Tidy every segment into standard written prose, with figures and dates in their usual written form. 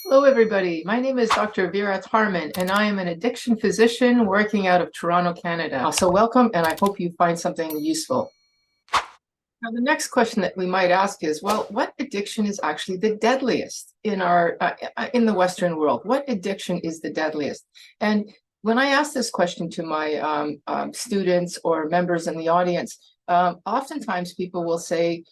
Hello, everybody. My name is Dr. Vera Tarman, and I am an addiction physician working out of Toronto, Canada. So welcome, and I hope you find something useful. Now, the next question that we might ask is, well, what addiction is actually the deadliest in in the Western world? What addiction is the deadliest? And when I ask this question to my students or members in the audience, oftentimes people will say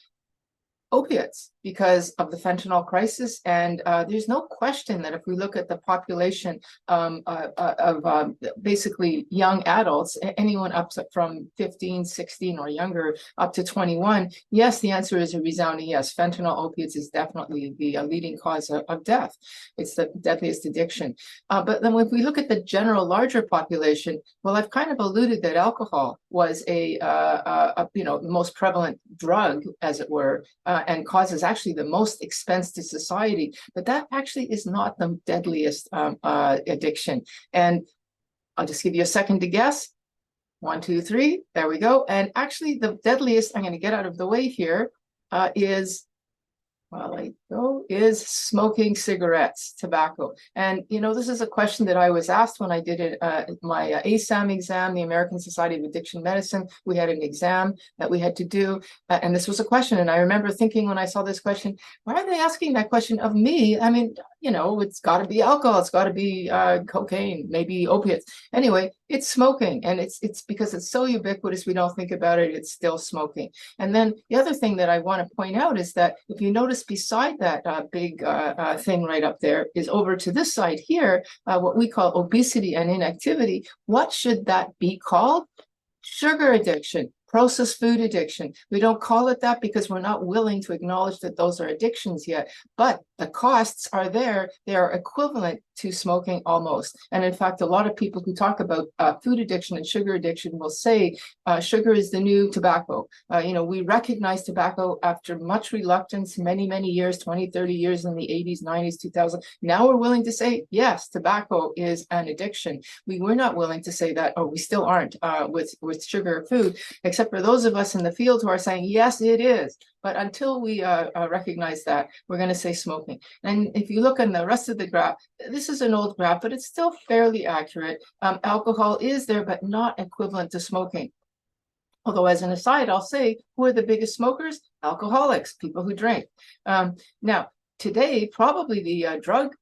opiates because of the fentanyl crisis. And there's no question that if we look at the population of basically young adults, anyone up from 15, 16 or younger up to 21, yes, the answer is a resounding yes. Fentanyl opiates is definitely the leading cause of death. It's the deadliest addiction. But then if we look at the general larger population, well, I've kind of alluded that alcohol was the most prevalent drug, as it were, and causes actually the most expense to society, but that actually is not the deadliest addiction. And I'll just give you a second to guess. 1, 2, 3, there we go. And actually the deadliest, I'm going to get out of the way here, is smoking cigarettes, tobacco. And, this is a question that I was asked when I did my ASAM exam, the American Society of Addiction Medicine. We had an exam that we had to do. And this was a question. And I remember thinking when I saw this question, why are they asking that question of me? I mean, it's got to be alcohol. It's got to be cocaine, maybe opiates. Anyway, it's smoking. And it's because it's so ubiquitous, we don't think about it. It's still smoking. And then the other thing that I want to point out is that if you notice beside that big thing right up there is over to this side here, what we call obesity and inactivity. What should that be called? Sugar addiction. Processed food addiction. We don't call it that because we're not willing to acknowledge that those are addictions yet, but the costs are there. They are equivalent to smoking almost. And in fact, a lot of people who talk about food addiction and sugar addiction will say sugar is the new tobacco. We recognize tobacco after much reluctance, many, many years, 20, 30 years in the 80s, 90s, 2000. Now we're willing to say, yes, tobacco is an addiction. We were not willing to say that, or we still aren't with sugar food, except for those of us in the field who are saying, yes, it is. But until we recognize that, we're going to say smoking. And if you look on the rest of the graph, this is an old graph, but it's still fairly accurate. Alcohol is there, but not equivalent to smoking. Although, as an aside, I'll say, who are the biggest smokers? Alcoholics, people who drink. Now, today, probably the drug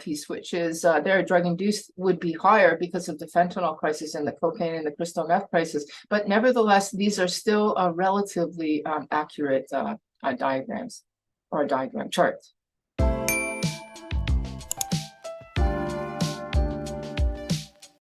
piece, which is their drug-induced, would be higher because of the fentanyl crisis and the cocaine and the crystal meth crisis. But nevertheless, these are still relatively accurate diagrams or diagram charts.